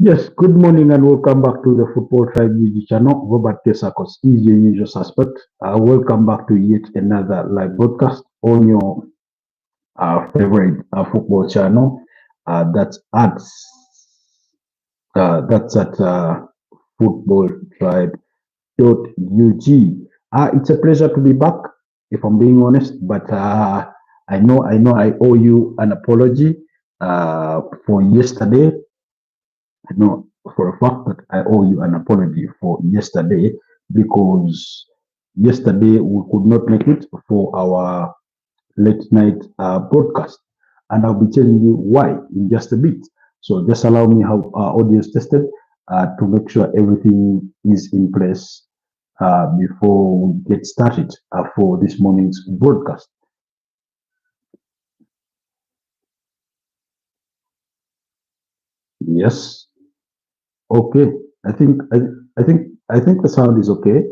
Yes, good morning and welcome back to the Football Tribe YouTube channel. Robert Tesakos is your usual suspect. Welcome back to yet another live broadcast on your favorite football channel. That's at that's at footballtribe.ug. It's a pleasure to be back, if I'm being honest. But I know, I owe you an apology for yesterday. I know for a fact that I owe you an apology for yesterday because yesterday we could not make it for our late night broadcast, and I'll be telling you why in just a bit. So just allow me how our audience tested to make sure everything is in place before we get started for this morning's broadcast. Yes. Okay. I think the sound is okay.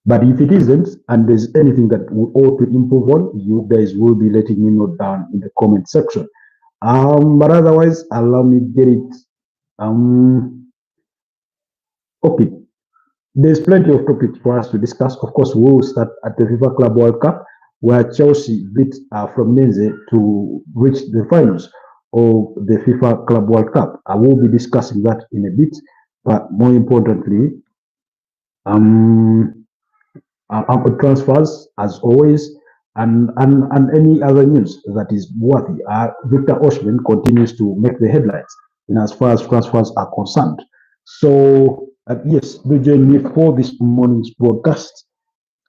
But if it isn't, and there's anything that we ought to improve on, you guys will be letting me know down in the comment section. But otherwise, allow me get it. Okay, there's plenty of topics for us to discuss. Of course, we will start at the FIFA Club World Cup, where Chelsea beat Fluminense to reach the finals of the FIFA Club World Cup. I will be discussing that in a bit, but more importantly, um, transfers as always, and any other news that is worthy. Victor Osimhen continues to make the headlines in as far as transfers are concerned. So yes, do join me for this morning's broadcast.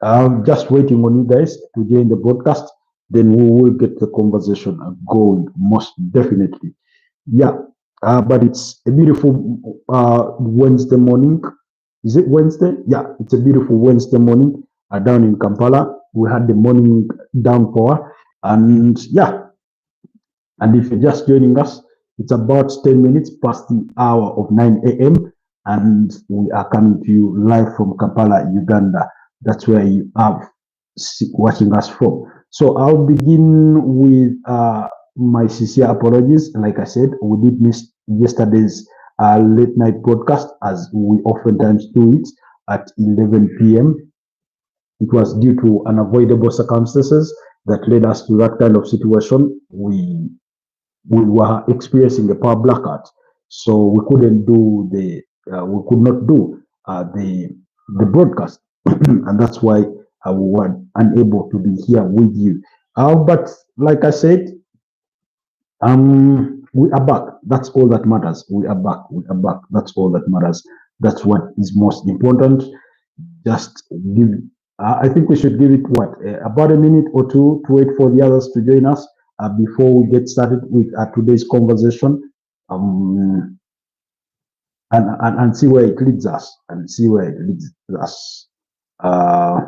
I'm just waiting on you guys to join the broadcast. Then we will get the conversation going most definitely. Yeah, but it's a beautiful Wednesday morning. Is it Wednesday? Yeah, it's a beautiful Wednesday morning down in Kampala. We had the morning downpour, and yeah, and if you're just joining us, it's about 10 minutes past the hour of 9 a.m. and we are coming to you live from Kampala, Uganda. That's where you are watching us from. So I'll begin with my sincere apologies. Like I said, we did miss yesterday's late night broadcast as we oftentimes do it at 11 p.m. It was due to unavoidable circumstances that led us to that kind of situation. We were experiencing a power blackout, so we could not do the broadcast, and that's why we were unable to be here with you. But like I said, we are back. That's all that matters. We are back. We are back. That's all that matters. That's what is most important. Just give. I think we should give it what about a minute or two to wait for the others to join us before we get started with today's conversation, um, and see where it leads us, and see where it leads us, uh,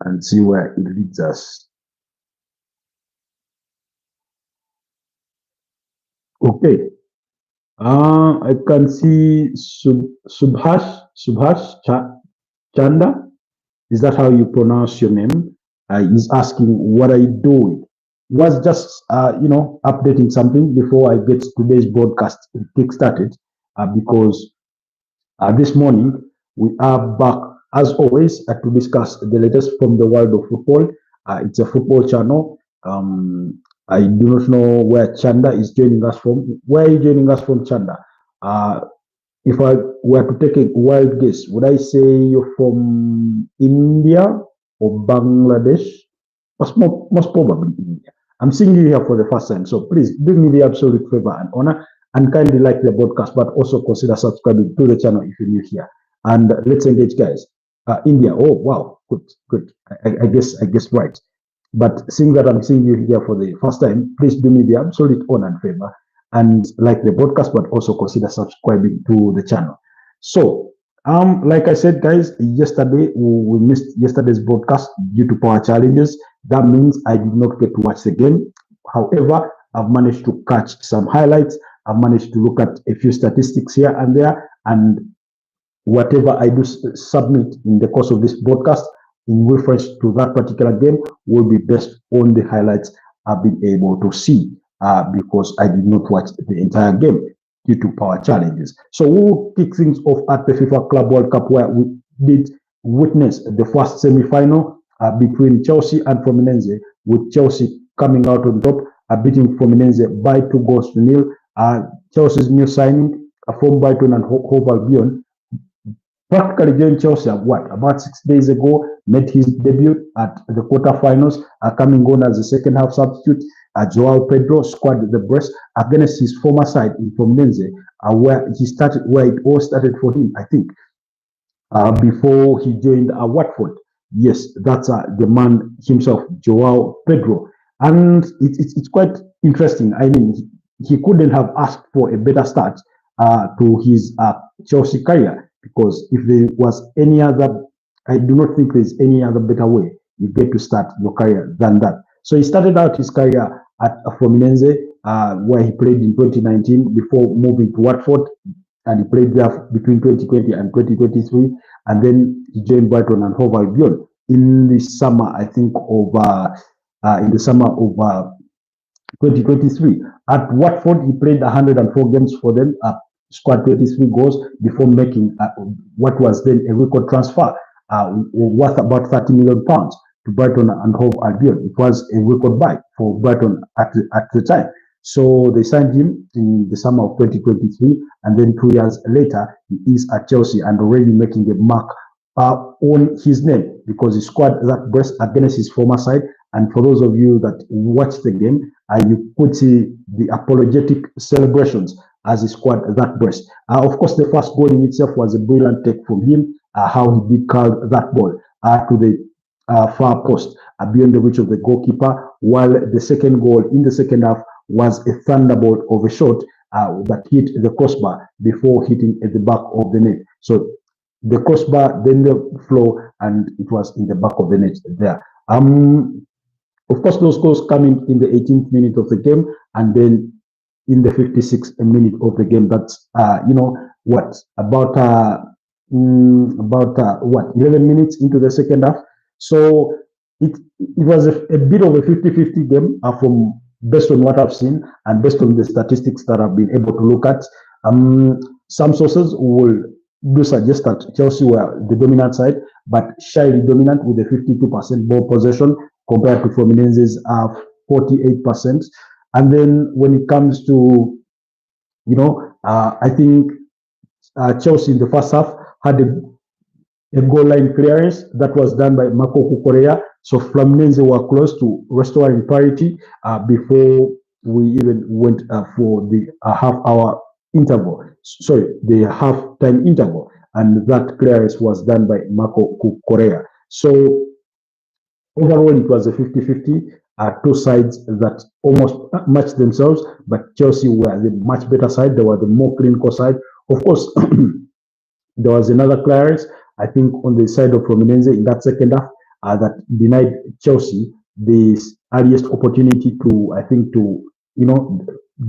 and see where it leads us. Okay. I can see Subhash Chanda. Is that how you pronounce your name? He's asking, what are you doing? Was just, updating something before I get today's broadcast kick-started because this morning we are back, as always, to discuss the latest from the world of football. It's a football channel. I do not know where Chanda is joining us from. Where are you joining us from, Chanda? Uh, if I were to take a wild guess, would I say you're from India or Bangladesh? Most probably India. I'm seeing you here for the first time, so please do me the absolute favor and honor and kindly like the broadcast, but also consider subscribing to the channel if you're new here. And let's engage, guys. India. Oh wow, good, good. I guess right. But seeing that I'm seeing you here for the first time, please do me the absolute honor and favor and like the broadcast, but also consider subscribing to the channel. So, like I said, guys, yesterday we missed yesterday's broadcast due to power challenges. That means I did not get to watch the game. However, I've managed to catch some highlights. I've managed to look at a few statistics here and there, and whatever I do submit in the course of this broadcast, in reference to that particular game will be based on the highlights I've been able to see because I did not watch the entire game due to power challenges. So we'll kick things off at the FIFA Club World Cup, where we did witness the first semi-final between Chelsea and Fluminense, with Chelsea coming out on top, beating Fluminense by 2-0. Chelsea's new signing from Brighton and Hove Albion practically joined Chelsea about 6 days ago, made his debut at the quarterfinals, coming on as a second half substitute. Joao Pedro squared the brace against his former side in Fluminense, where it all started for him, I think, before he joined Watford. Yes, that's the man himself, Joao Pedro. And it's quite interesting. I mean, he couldn't have asked for a better start to his Chelsea career, because if there was any other, I do not think there's any other better way you get to start your career than that. So he started out his career at Fluminense, where he played in 2019 before moving to Watford, and he played there between 2020 and 2023, and then he joined Brighton and Hove Albion in the summer, I think, of 2023. At Watford, he played 104 games for them, scored 23 goals before making what was then a record transfer worth about £30 million to Brighton and Hove Albion. It was a record buy for Brighton at the time. So they signed him in the summer of 2023, and then 2 years later, he is at Chelsea and already making a mark on his name, because he scored that brace against his former side. And for those of you that watched the game, you could see the apologetic celebrations as he scored that brace. Of course, the first goal in itself was a brilliant take from him, how he did curl that ball to the far post beyond the reach of the goalkeeper, while the second goal in the second half was a thunderbolt of a shot that hit the crossbar before hitting at the back of the net. So the crossbar, then the floor, and it was in the back of the net there. Of course, those goals coming in the 18th minute of the game, and then in the 56th minute of the game. That's about 11 minutes into the second half. So it was a bit of a 50-50 game from based on what I've seen and based on the statistics that I've been able to look at. Some sources will do suggest that Chelsea were the dominant side, but shyly dominant with a 52% ball possession compared to Fluminense's 48%. And then when it comes to, I think Chelsea in the first half had a goal line clearance that was done by Marco Cucurella. So Fluminense were close to restoring parity before we even went for the half-hour interval. Sorry, the half-time interval. And that clearance was done by Marco Cucurella. So overall, it was a 50-50. Two sides that almost matched themselves, but Chelsea were the much better side. They were the more clinical side. Of course, there was another clearance, I think, on the side of Fluminense in that second half that denied Chelsea the earliest opportunity to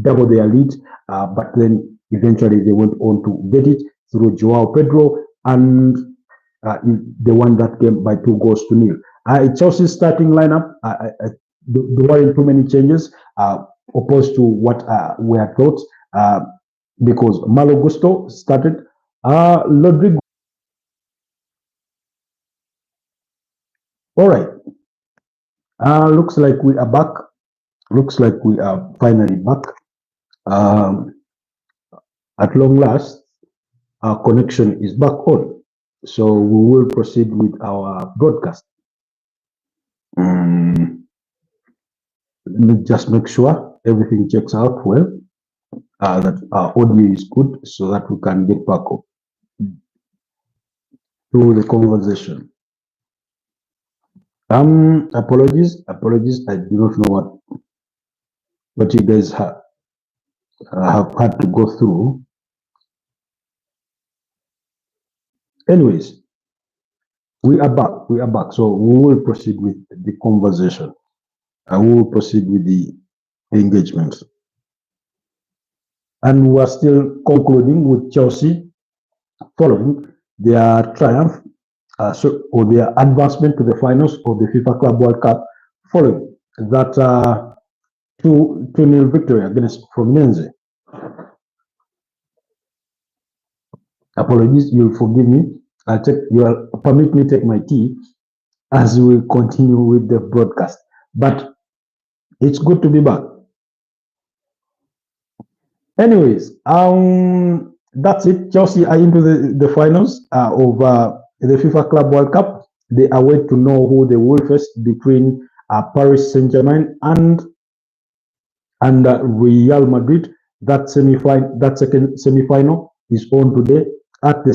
double their lead. But then eventually they went on to get it through Joao Pedro, and they won that game by 2-0. Chelsea's starting lineup, there weren't too many changes opposed to what we had thought, because Malo Gusto started. Rodrigo. All right. Looks like we are back. Looks like we are finally back. At long last, our connection is back on. So we will proceed with our broadcast. Let me just make sure everything checks out well, that our audio is good, so that we can get back up to the conversation. Apologies. I do not know what you guys have had to go through. Anyways, we are back. So we will proceed with the conversation. We will proceed with the engagement. And we are still concluding with Chelsea following their triumph or their advancement to the finals of the FIFA Club World Cup following that 2-0 victory against Fluminense. Apologies, you'll forgive me. You'll permit me take my tea as we continue with the broadcast. But it's good to be back. Anyways, that's it. Chelsea are into the finals of the FIFA Club World Cup. They are waiting to know who they will face between Paris Saint-Germain and Real Madrid. That second semi-final is on today at the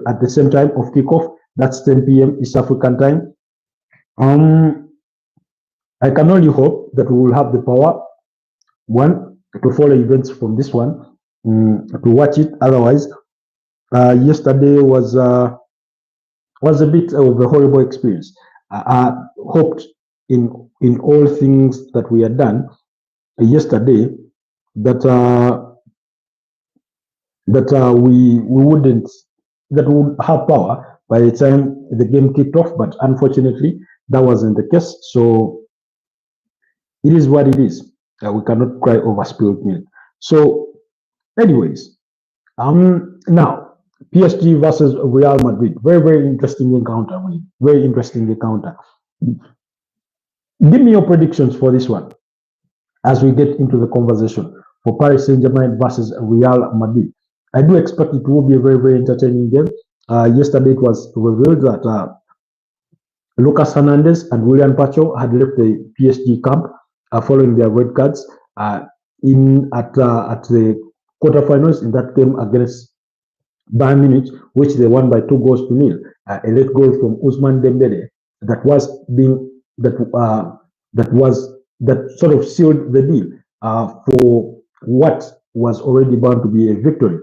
at the same time of kickoff. That's 10 p.m. East African time. I can only hope that we will have the power, one, to follow events from this one, to watch it. Otherwise, yesterday was a bit of a horrible experience. I hoped in all things that we had done yesterday that we would have power by the time the game kicked off, but unfortunately that wasn't the case. So it is what it is. We cannot cry over spilled milk. So, anyways, now PSG versus Real Madrid. Very, very interesting encounter. Very interesting encounter. Give me your predictions for this one as we get into the conversation for Paris Saint-Germain versus Real Madrid. I do expect it will be a very, very entertaining game. Yesterday it was revealed that Lucas Hernandez and William Pacho had left the PSG camp following their red cards at the quarterfinals in that game against Bayern Munich, which they won by 2-0. A late goal from Ousmane Dembele that sort of sealed the deal for what was already bound to be a victory.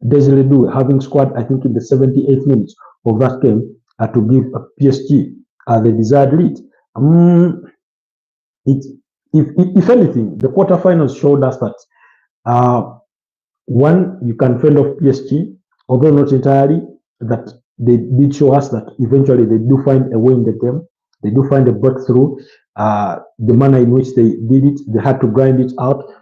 Desiree Doué having scored, I think, in the 78th minutes of that game to give PSG the desired lead. If anything, the quarterfinals showed us that one, you can fend off PSG, although not entirely. That they did show us that eventually they do find a way in the game. They do find a breakthrough. The manner in which they did it, they had to grind it out.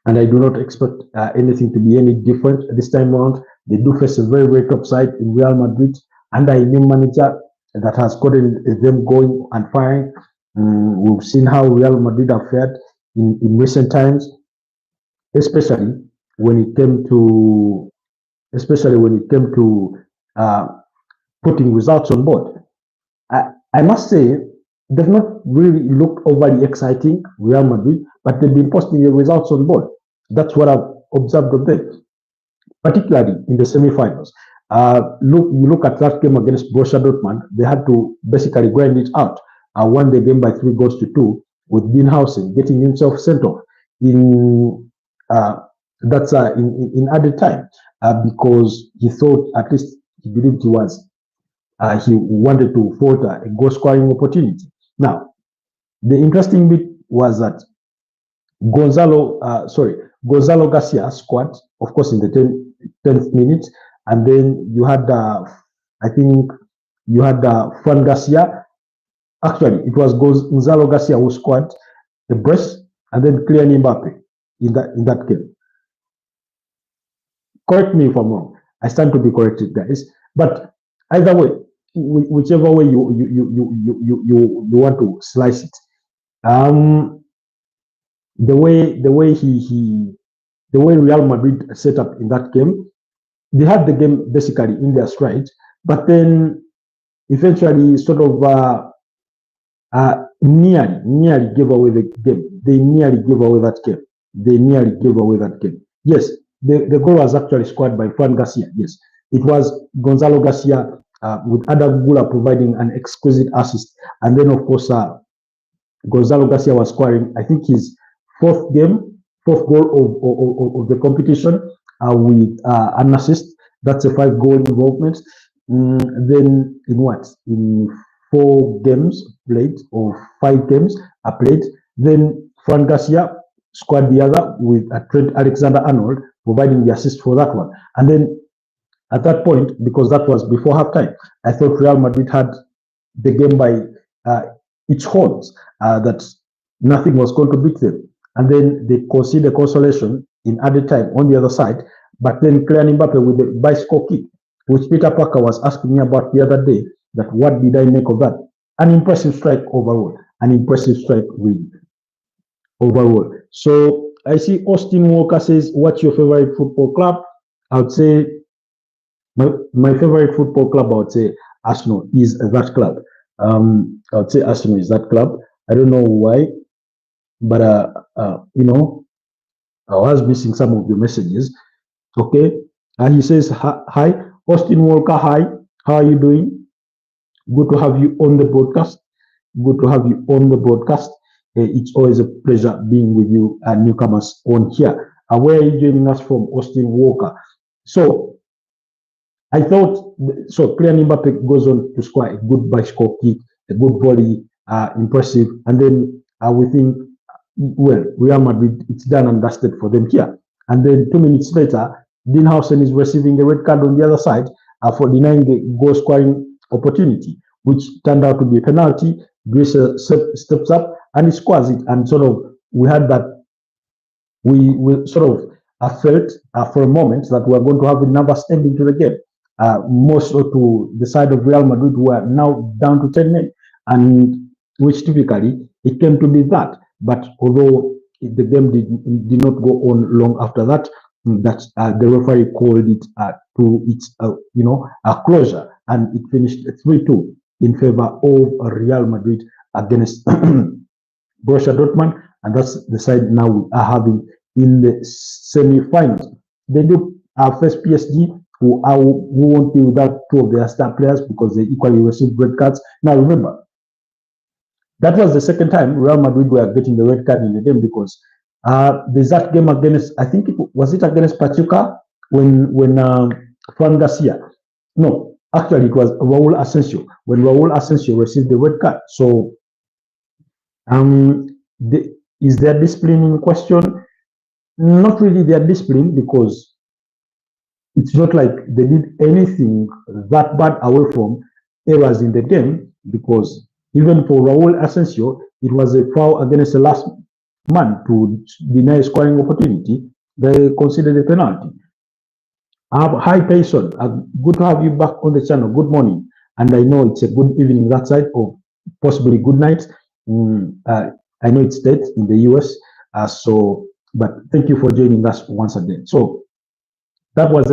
And I do not expect anything to be any different this time around. They do face a very, very top side in Real Madrid under a new manager that has gotten them going and firing. We've seen how Real Madrid have fared in recent times, especially when it came to putting results on board. I must say they've not really looked overly exciting, Real Madrid, but they've been posting the results on board. That's what I've observed of them, particularly in the semi-finals. You look at that game against Borussia Dortmund. They had to basically grind it out. Won the game by 3-2 with Dinhausen getting himself sent off in added time because he thought, at least he believed he wanted to falter a goal scoring opportunity. Now, the interesting bit was that Gonzalo Garcia scored, of course, in the 10th minute, and then you had Fran Garcia. Actually, it was Gonzalo Garcia who scored the brace and then Kylian Mbappe in that game. Correct me if I'm wrong. I stand to be corrected, guys. But either way, whichever way you want to slice it, the way Real Madrid set up in that game, they had the game basically in their stride, but then eventually sort of nearly gave away the game. They nearly gave away that game. Yes, the goal was actually scored by Fran Garcia. Yes, it was Gonzalo Garcia with Adam Gula providing an exquisite assist. And then, of course, Gonzalo Garcia was scoring, I think, his fourth goal of the competition with an assist. That's a 5-goal involvement. Then in 4 games played or 5 games are played, then Fran Garcia scored the other with Trent Alexander-Arnold providing the assist for that one. And then At that point, because that was before halftime, I thought Real Madrid had the game by its horns, that nothing was going to beat them. And then they conceded a consolation in added time on the other side. But then Kylian Mbappe with the bicycle kick, which Peter Parker was asking me about the other day, that what did I make of that? An impressive strike overall. An impressive strike really overall. So I see Austin Walker says, what's your favorite football club? I would say my favorite football club, I would say Arsenal is that club. I would say Arsenal is that club. I don't know why, but I was missing some of the messages. Okay, and he says, hi, Austin Walker, hi, how are you doing? Good to have you on the broadcast. Good to have you on the broadcast. It's always a pleasure being with you and newcomers on here. Where are you joining us from, Austin Walker? So I thought, so Kylian Mbappe goes on to score a good bicycle kick, a good volley, impressive. And then we think, well, Real Madrid, it's done and dusted for them here. And then 2 minutes later, Dinhausen is receiving a red card on the other side for denying the goal scoring opportunity, which turned out to be a penalty. Greece steps up and he scores it. And sort of, we had that, we sort of felt for a moment that we are going to have a nervous ending to the game. More so to the side of Real Madrid, who are now down to 10 men, and which typically it came to be that. But although the game did not go on long after that, that the referee called it to its a closure, and it finished 3-2 in favor of Real Madrid against Borussia Dortmund, and that's the side now we are having in the semi-finals. They do face PSG, who won't be without two of their star players because they equally received red cards. Now remember, that was the second time Real Madrid were getting the red card in the game, because there's that game against, I think it was against Pachuca when Fran Garcia, no, actually it was Raul Asensio, when Raul Asensio received the red card. So is there discipline in question? Not really their discipline, because it's not like they did anything that bad away from errors in the game, because even for Raul Asensio, it was a foul against the last man to deny a scoring opportunity. They considered a penalty. Hi, Payson. Good to have you back on the channel. Good morning. And I know it's a good evening that side, or possibly good night. I know it's late in the US. But thank you for joining us once again. So that was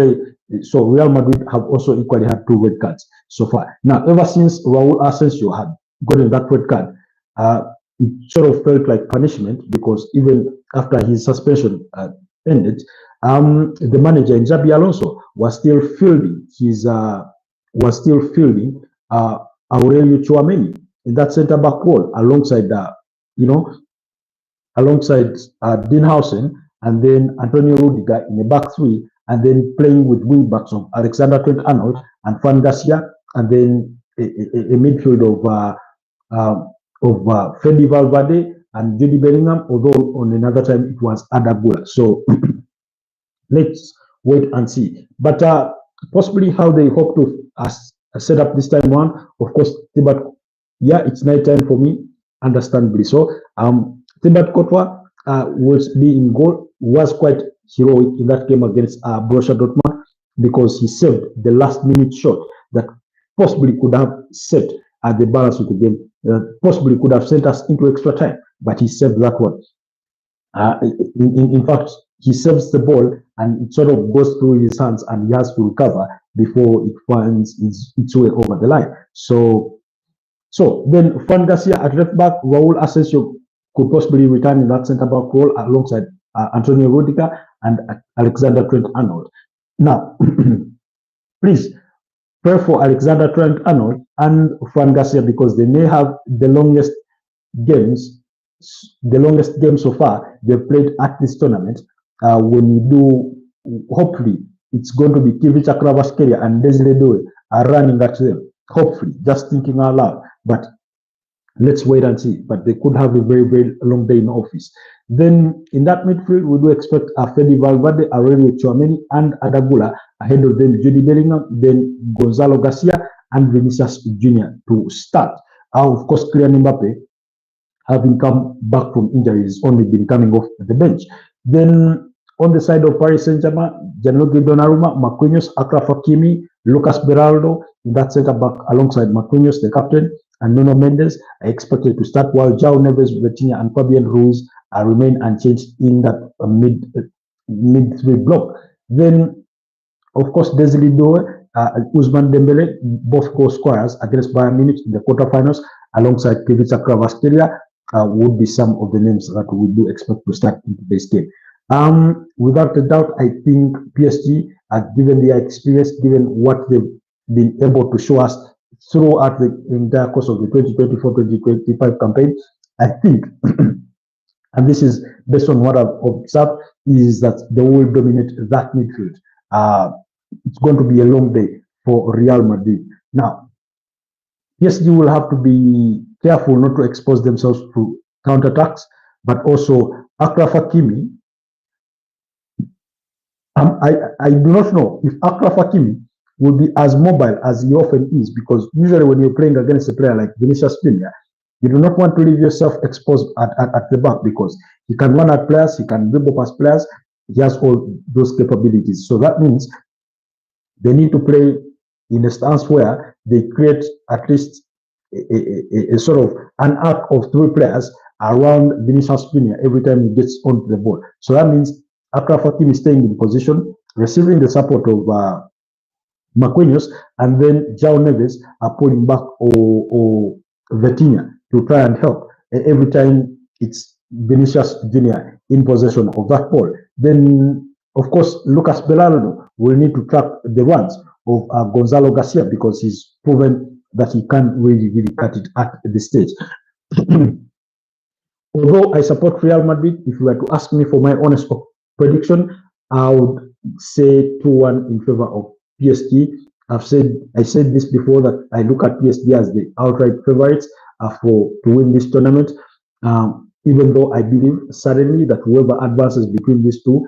so Real Madrid have also equally had 2 red cards so far. Now, ever since Raul Asensio had gotten that red card, it sort of felt like punishment, because even after his suspension ended, the manager in Xabi Alonso was still fielding Aurelio Tchouameni in that centre back role alongside Dinhausen, and then Antonio Rudiger in the back three, and then playing with wing backs of Alexander Trent-Arnold and Fran Garcia, and then a midfield of Fede Valverde and Jude Bellingham, although on another time it was Adagula. So let's wait and see. But possibly how they hope to set up this time around, of course, Thibaut, yeah, it's night time for me, understandably so. Thibaut Courtois will be in goal, was quite heroic in that game against Borussia Dortmund, because he saved the last minute shot that possibly could have set the balance of the game, possibly could have sent us into extra time, but he saved that one. In fact, he saves the ball and it sort of goes through his hands and he has to recover before it finds its way over the line. So then Fran Garcia at left back, Raul Asensio could possibly return in that centre back role alongside Antonio Rudiger and Alexander Trent-Arnold. Now, please pray for Alexander Trent-Arnold and Fran Garcia, because they may have the longest games so far they've played at this tournament. When we do, hopefully, it's going to be Kivica Kvaratskhelia and Desiree Doué are running at them. Hopefully, just thinking out loud. But let's wait and see. But they could have a very, very long day in office. Then in that midfield, we do expect Fede Valverde, Aurelio Tchouameni, and Adagula. Ahead of them, Jude Bellingham, then Gonzalo Garcia, and Vinicius Jr. to start. Of course, Kylian Mbappe, having come back from injuries, only been coming off the bench. Then on the side of Paris Saint-Germain, Gianluigi Donnarumma, Marquinhos, Achraf Hakimi, Lucas Beraldo in that centre back alongside Marquinhos, the captain, and Nuno Mendes are expected to start, while Joao Neves, Vitinha, and Fabian Ruiz remain unchanged in that mid-three block. Then, of course, Desiree Doué, Ousmane Dembele, both goal scorers against Bayern Munich in the quarterfinals, alongside Ivica Kvaratskhelia, would be some of the names that we do expect to start in today's game. Without a doubt, I think PSG, given their experience, given what they've been able to show us throughout the entire course of the 2024-2025 campaign, I think, and this is based on what I've observed, is that they will dominate that midfield. It's going to be a long day for Real Madrid. Now, PSG will have to be careful not to expose themselves to counterattacks, but also Achraf Hakimi. I do not know if Achraf Hakimi will be as mobile as he often is, because usually when you're playing against a player like Vinicius Jr., you do not want to leave yourself exposed at the back, because he can run at players, he can dribble past players, he has all those capabilities. So that means they need to play in a stance where they create at least a sort of an arc of three players around Vinicius Jr. every time he gets onto the ball. So that means Achraf Hakimi staying in position, receiving the support of Marquinhos, and then Joao Neves are pulling back or Vitinha to try and help every time it's Vinicius Jr. in possession of that ball. Then, of course, Lucas Beraldo will need to track the runs of Gonzalo Garcia, because he's proven that he can't really cut it at this stage. Although I support Real Madrid, if you were to ask me for my honest prediction, I would say 2-1 in favor of PSG. I said this before, that I look at PSG as the outright favorites to win this tournament. Even though I believe certainly that whoever advances between these two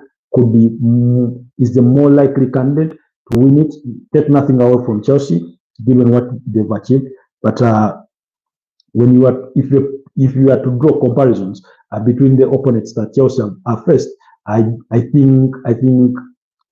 is the more likely candidate to win it. Take nothing away from Chelsea, given what they've achieved. But if you are to draw comparisons between the opponents that Chelsea are faced, I think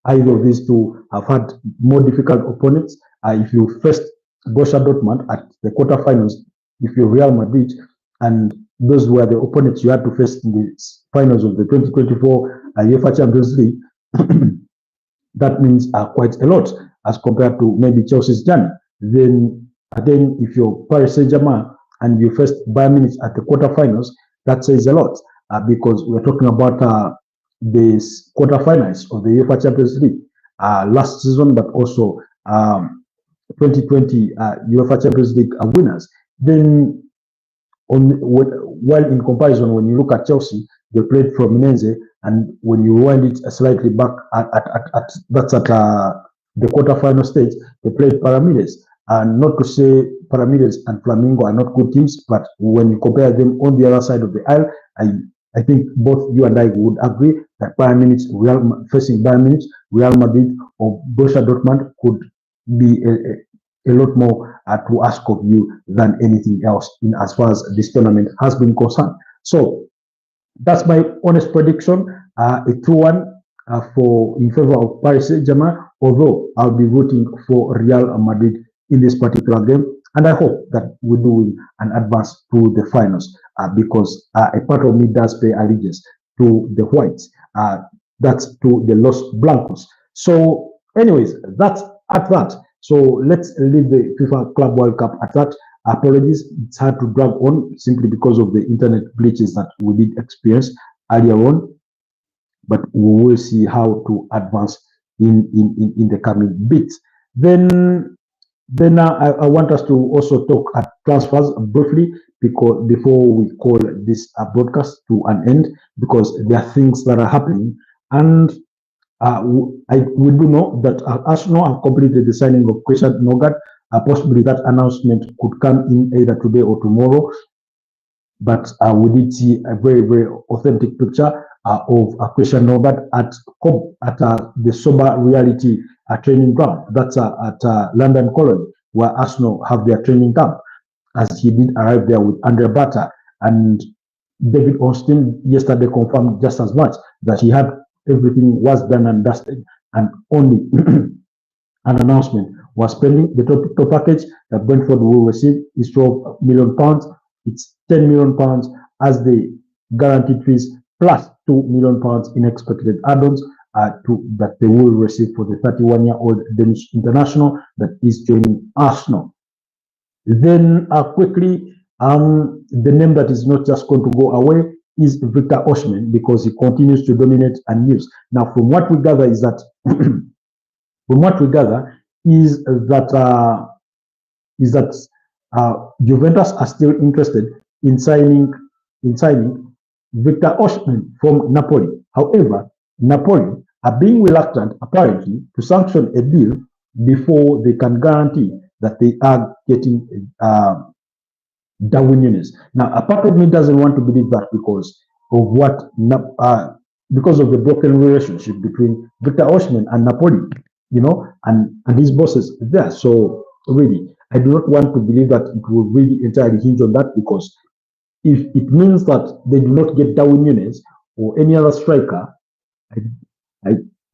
either of these two have had more difficult opponents. If you faced Borussia Dortmund at the quarterfinals, if you're Real Madrid, and those were the opponents you had to face in the finals of the 2024 UEFA Champions League, that means quite a lot as compared to maybe Chelsea's journey. Then again, if you're Paris Saint-Germain and you faced Bayern Munich at the quarterfinals, that says a lot, because we're talking about the quarterfinals of the UEFA Champions League last season, but also 2020 UEFA Champions League winners. Then, while in comparison, when you look at Chelsea, they played Fluminense, and when you wind it slightly back that's at the quarterfinal stage, they played Pyramides. And not to say Pyramides and Flamengo are not good teams, but when you compare them on the other side of the aisle, I think both you and I would agree that facing Bayern Munich, Real Madrid, or Borussia Dortmund could be a lot more to ask of you than anything else in as far as this tournament has been concerned. So that's my honest prediction, a 2-1 in favor of Paris Saint-Germain, although I'll be rooting for Real Madrid in this particular game, and I hope that we do win and advance to the finals, because a part of me does pay allegiance to the whites, that's to the Los Blancos. So anyways, that's at that. So let's leave the FIFA Club World Cup at that. Apologies, it's hard to drag on simply because of the internet glitches that we did experience earlier on, but we will see how to advance in the coming bits. Then I want us to also talk at transfers briefly, because before we call this broadcast to an end, because there are things that are happening, and we do know that Arsenal have completed the signing of Christian Norgaard. Possibly that announcement could come in either today or tomorrow. but we did see a very authentic picture of Christian Norgaard at the Sober Reality training ground. That's at London Colony, where Arsenal have their training camp, as he did arrive there with Andre Bata. And David Austin yesterday confirmed just as much, that he had everything was done and dusted, and only an announcement was pending. The top package that Brentford will receive is £12 million. It's £10 million as the guaranteed fees, plus £2 million in expected add-ons that they will receive for the 31-year-old Danish international that is joining Arsenal. Then quickly, the name that is not just going to go away is Victor Osimhen, because he continues to dominate and use. Now, from what we gather is that Juventus are still interested in signing Victor Osimhen from Napoli. However, Napoli are being reluctant, apparently, to sanction a deal before they can guarantee that they are getting Darwin Núñez. Now, a part of me doesn't want to believe that because of the broken relationship between Victor Osimhen and Napoli, and his bosses there. So really, I do not want to believe that it will really entirely hinge on that, because if it means that they do not get Darwin Núñez or any other striker,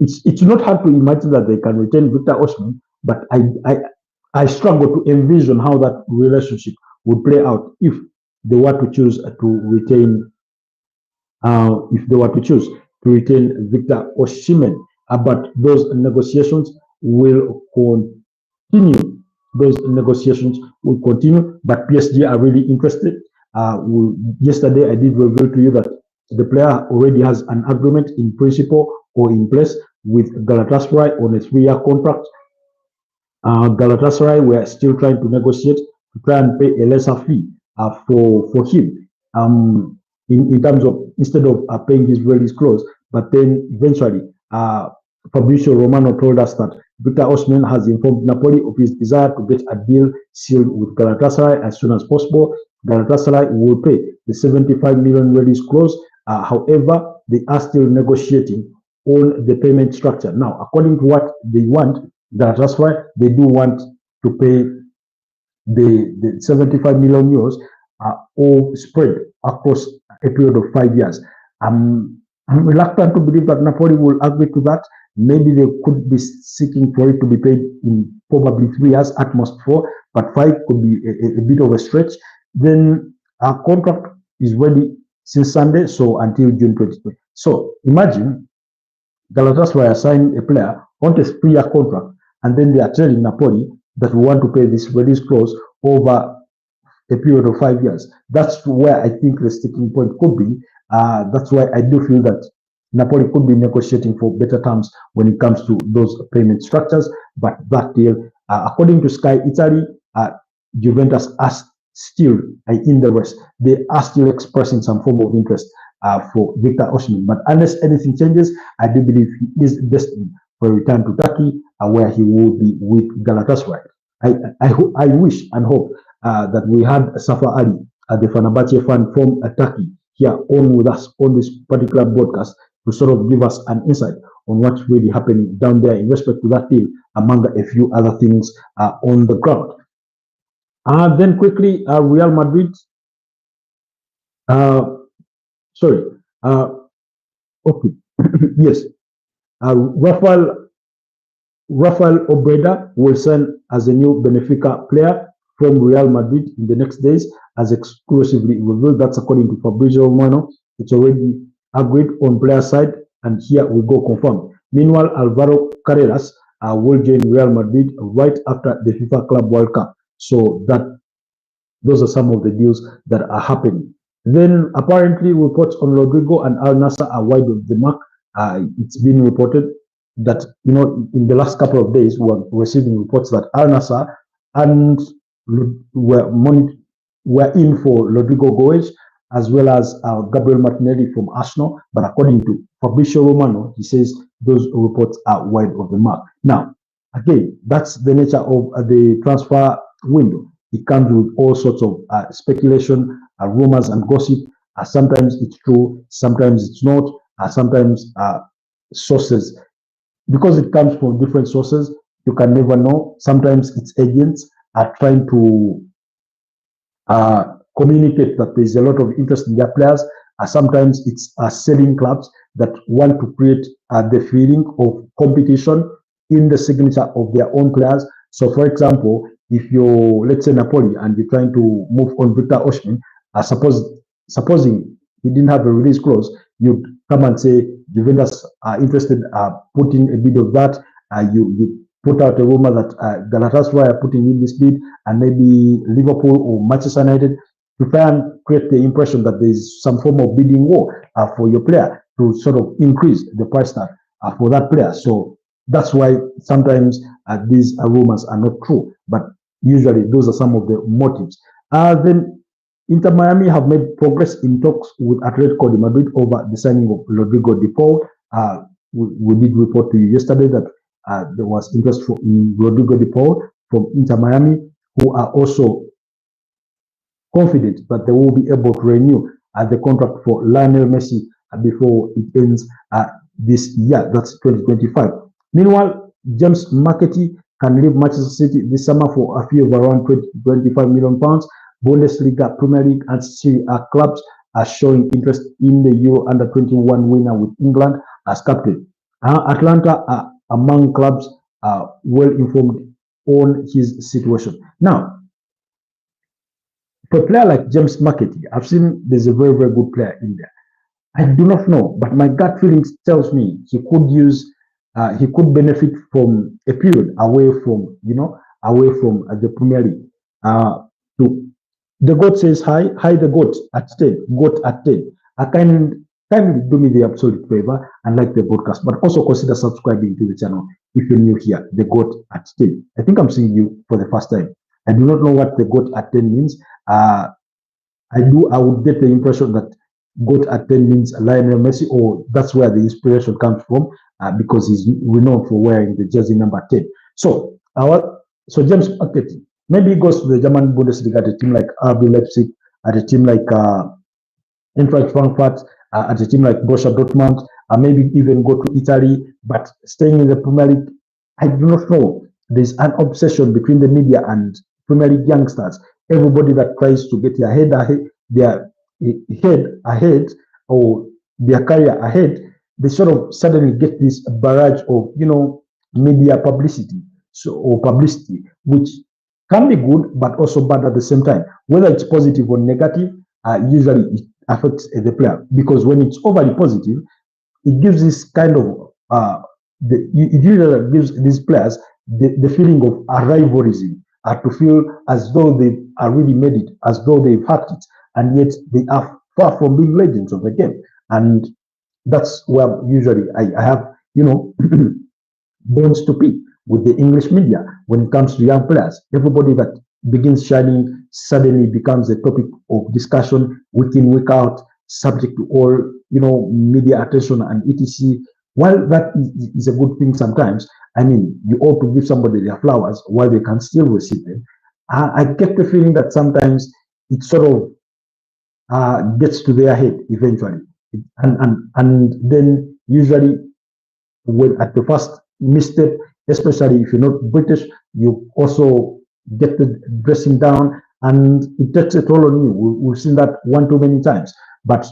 it's not hard to imagine that they can retain Victor Osimhen, but I struggle to envision how that relationship would play out if they were to choose to retain Victor Osimhen. But those negotiations will continue. But PSG are really interested. Yesterday, I did reveal to you that the player already has an agreement in principle or in place with Galatasaray on a 3-year contract. Galatasaray were still trying to negotiate to try and pay a lesser fee for him, in terms of, instead of paying his release clause. But then eventually, Fabrizio Romano told us that Victor Osimhen has informed Napoli of his desire to get a deal sealed with Galatasaray as soon as possible. Galatasaray will pay the 75 million release clause. However, they are still negotiating on the payment structure. Now, according to what they want, Galatasaray, they do want to pay the 75 million euros all spread across a period of 5 years. I'm reluctant to believe that Napoli will agree to that. Maybe they could be seeking for it to be paid in probably 3 years, at most 4, but 5 could be a bit of a stretch. Then our contract is ready since Sunday, so until June 2020. So imagine Galatasaray signing a player on a 3-year contract, and then they are telling Napoli that we want to pay this release clause over a period of 5 years. That's where I think the sticking point could be. That's why I do feel that Napoli could be negotiating for better terms when it comes to those payment structures. But that deal, according to Sky Italy, Juventus are still in the race. They are still expressing some form of interest for Victor Osimhen. But unless anything changes, I do believe he is destined for a return to Turkey, where he will be with Galatasaray. I wish and hope that we had Safa Ali, the Fenerbahce fan from Turkey, here on with us on this particular broadcast to sort of give us an insight on what's really happening down there in respect to that deal, among a few other things on the ground. Then quickly, Real Madrid. Okay. Yes. Rafael Obreda will sign as a new Benfica player from Real Madrid in the next days, as exclusively revealed. That's according to Fabrizio Romano. It's already agreed on player side, and here we go confirmed. Meanwhile, Alvaro Carreras will join Real Madrid right after the FIFA Club World Cup. So those are some of the deals that are happening. Then apparently reports on Rodrigo and Al Nassr are wide of the mark. It's been reported that, in the last couple of days, we are receiving reports that Al Nassr and were in for Rodrigo Goes, as well as Gabriel Martinelli from Arsenal. But according to Fabrizio Romano, he says those reports are wide of the mark. Now, again, that's the nature of the transfer window. it comes with all sorts of speculation, rumors, and gossip. Sometimes it's true, sometimes it's not. Sometimes sources, because it comes from different sources, you can never know. Sometimes its agents are trying to communicate that there's a lot of interest in their players. Sometimes it's selling clubs that want to create the feeling of competition in the signature of their own players. So, for example, if you're, let's say, Napoli and you're trying to move on Victor Osimhen, supposing he didn't have a release clause, you'd come and say Juventus are interested, putting a bid of that. You put out a rumor that Galatasaray are putting in this bid, and maybe Liverpool or Manchester United, to try and create the impression that there is some form of bidding war for your player to sort of increase the price tag for that player. So that's why sometimes these rumors are not true, but usually those are some of the motives. Then Inter Miami have made progress in talks with Atletico de Madrid over the signing of Rodrigo de Paul. We did report to you yesterday that there was interest in Rodrigo de Paul from Inter Miami, who are also confident that they will be able to renew the contract for Lionel Messi before it ends this year. That's 2025. Meanwhile, James McAtee can leave Manchester City this summer for a fee of around 25 million pounds. Bundesliga, Premier League, and Serie A clubs are showing interest in the Euro Under-21 winner with England as captain. Atlanta are among clubs well informed on his situation. Now, for a player like James McAtee, I've seen there's a very, very good player in there. I do not know, but my gut feeling tells me he could benefit from a period away from, the Premier League. To the goat says hi, the goat at 10, goat at 10. Kindly do me the absolute favor and like the broadcast, but also consider subscribing to the channel if you're new here. The goat at 10. I think I'm seeing you for the first time. I do not know what the goat at 10 means. I would get the impression that goat at 10 means Lionel Messi, or that's where the inspiration comes from, because he's renowned for wearing the jersey number 10. So James McAtee, maybe he goes to the German Bundesliga at a team like RB Leipzig, at a team like Eintracht Frankfurt, at a team like Borussia Dortmund, maybe even go to Italy, but staying in the Premier League, I do not know. There's an obsession between the media and Premier League youngsters. Everybody that tries to get their head ahead, or their career ahead, they sort of suddenly get this barrage of media publicity, which can be good but also bad at the same time. Whether it's positive or negative, usually it affects the player, because when it's overly positive, it gives this kind of it usually gives these players the feeling of a rivalry, to feel as though they are really made it, as though they've hacked it, and yet they are far from being legends of the game. And that's where usually I have bones to pick with the English media when it comes to young players. Everybody that begins shining suddenly becomes a topic of discussion week in, week out, subject to all media attention and etc. While that is a good thing sometimes, I mean, you ought to give somebody their flowers while they can still receive them. I get the feeling that sometimes it sort of gets to their head eventually, and then usually when at the first misstep, especially if you're not British, you also get the dressing down, and it takes a toll on you. We've seen that one too many times. But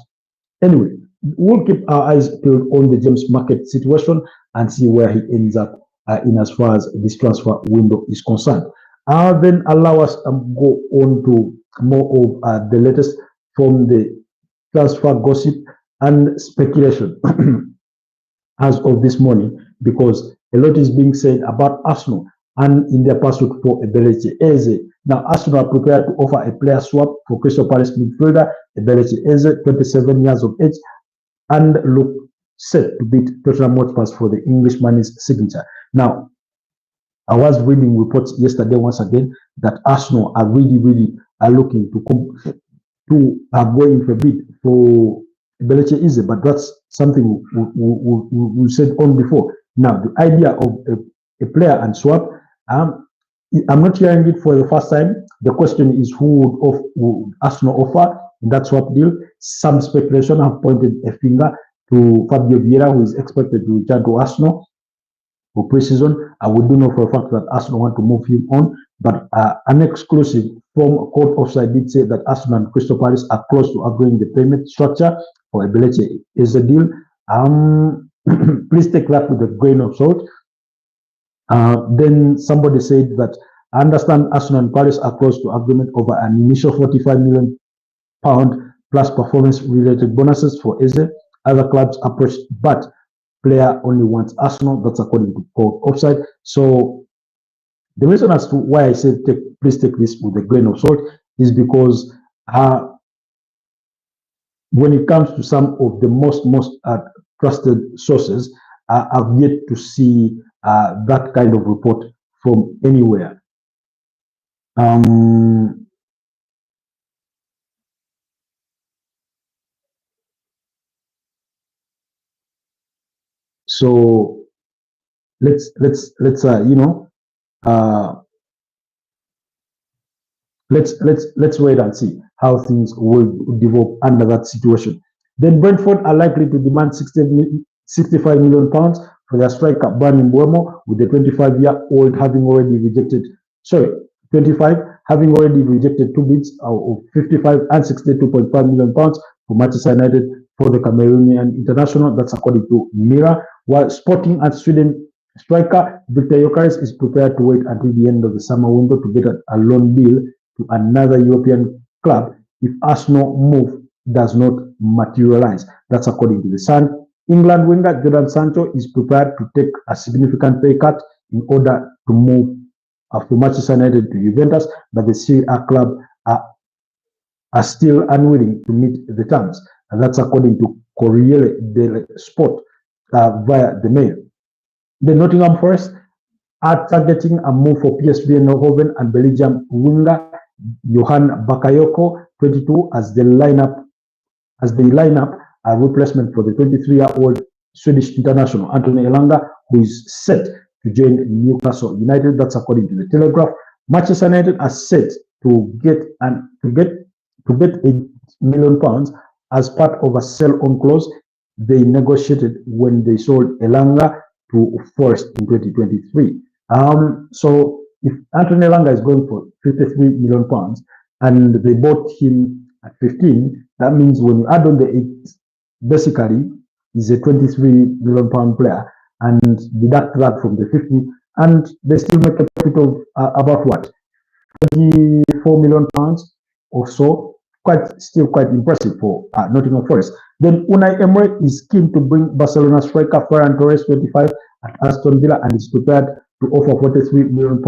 anyway, we'll keep our eyes peeled on the James McAtee situation and see where he ends up in as far as this transfer window is concerned. Then allow us to go on to more of the latest from the transfer gossip and speculation as of this morning, because a lot is being said about Arsenal and in their pursuit for Ebelechi Eze. Now, Arsenal are prepared to offer a player swap for Crystal Palace midfielder Ebelechi Eze, 27 years of age, and look set to beat Tottenham Hotspur for the Englishman's signature. Now, I was reading reports yesterday once again that Arsenal are really looking to go in for a bid for Ebelechi Eze, but that's something we said on before. Now, the idea of a player and swap I'm not hearing it for the first time. The question is would Arsenal offer in that swap deal? Some speculation have pointed a finger to Fabio Vieira, who is expected to return to Arsenal for pre-season. We do know for a fact that Arsenal want to move him on, but an exclusive from Court Offside did say that Arsenal and Crystal Palace are close to agreeing the payment structure for Ebeleche is a deal. Please take that with a grain of salt. Then somebody said that I understand Arsenal and Paris are close to agreement over an initial £45 million plus performance-related bonuses for Eze. Other clubs approached, but player only wants Arsenal. That's according to Court Offside. So the reason as to why I said please take this with a grain of salt is because when it comes to some of the most trusted sources, I've yet to see that kind of report from anywhere. So let's wait and see how things will develop under that situation. Then Brentford are likely to demand £65 million for their striker Bani Mbeumo, with the 25-year-old having already rejected 2 bids of 55 and £62.5 million for Manchester United for the Cameroonian international. That's according to Mira. While Sporting and Sweden striker Victor Gyökeres is prepared to wait until the end of the summer window to get a loan deal to another European club if Arsenal move does not materialize. That's according to the Sun. England winger Jordan Sancho is prepared to take a significant pay cut in order to move from Manchester United to Juventus, but the Serie A club are still unwilling to meet the terms. And that's according to Corriere dello Sport via the Mail. The Nottingham Forest are targeting a move for PSV Eindhoven and Belgium winger Johan Bakayoko, 22, as they line up a replacement for the 23-year-old Swedish international Anthony Elanga, who is set to join Newcastle United. That's according to the Telegraph. Manchester United are set to get £8 million as part of a sell-on clause they negotiated when they sold Elanga to Forest in 2023. So if Anthony Elanga is going for £53 million and they bought him at 15, that means when you add on the 8, basically he's a £23 million player, and deduct that from the 50, and they still make a profit of about what, £24 million or so. Still quite impressive for Nottingham Forest. Then Unai Emery is keen to bring Barcelona striker Ferran Torres, 25, at Aston Villa, and is prepared to offer £43 million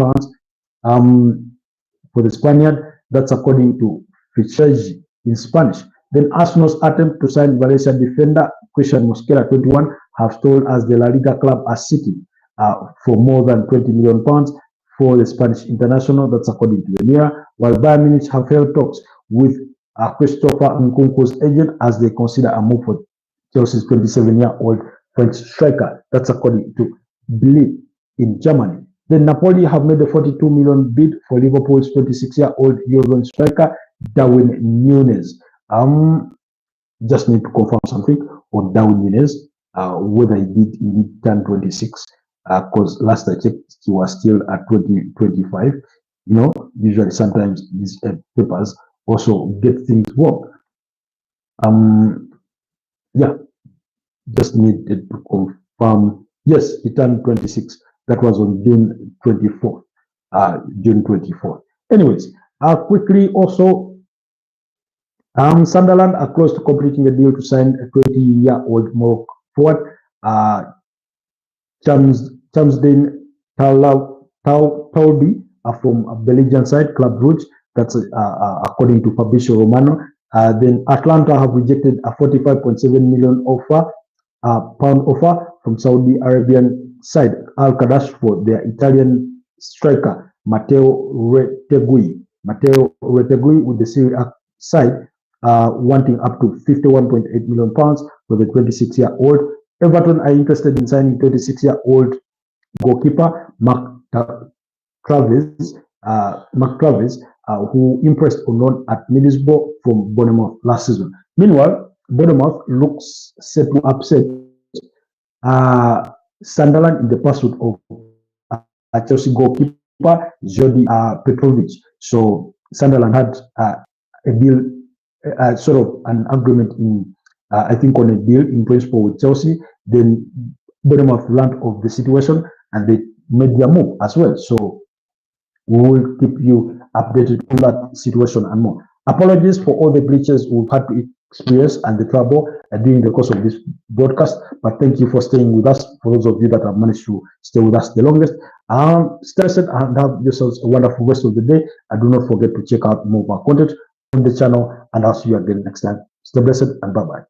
for the Spaniard. That's according to Fichaji in Spanish. Then Arsenal's attempt to sign Valencia defender Christian Mosquera, 21, have told us the La Liga club are seeking for more than £20 million for the Spanish international. That's according to the Mirror. While Bayern Munich have held talks with Christopher Nkunku's agent as they consider a move for Chelsea's 27-year-old French striker. That's according to Bild in Germany. Then Napoli have made a £42 million bid for Liverpool's 26-year-old European striker Darwin Núñez. Just need to confirm something on Darwin Núñez, whether he did indeed turn 26, because last I checked he was still at 25. You know, usually sometimes these papers also get things wrong. Yeah, just needed to confirm. Yes, he turned 26. That was on June 24th. June 24th. Anyways, quickly also, Sunderland are close to completing a deal to sign a 20-year-old Morocco forward, Chamsdine Taulbi, from a Belgian side, Club Brugge. That's according to Fabrizio Romano. Then Atlanta have rejected a £45.7 million pound offer from Saudi Arabian side Al Qadash for their Italian striker Matteo Retegui. With the Serie A side wanting up to £51.8 million for the 26-year-old. Everton are interested in signing 26-year-old goalkeeper Mark Travis, Mark Travis, who impressed Unknown at Middlesbrough from Bournemouth last season. Meanwhile, Bournemouth looks set to upset Sunderland in the pursuit of Chelsea goalkeeper Jordi Petrovic. So Sunderland had a deal, sort of an agreement in, I think, on a deal in principle with Chelsea. Then Bournemouth learned of the situation and they made their move as well. So we will keep you updated on that situation and more. Apologies for all the glitches we've had to experience and the trouble during the course of this broadcast, but thank you for staying with us. For those of you that have managed to stay with us the longest, stay safe and have yourselves a wonderful rest of the day. And do not forget to check out more of our content on the channel, and I'll see you again next time. Stay blessed and bye bye.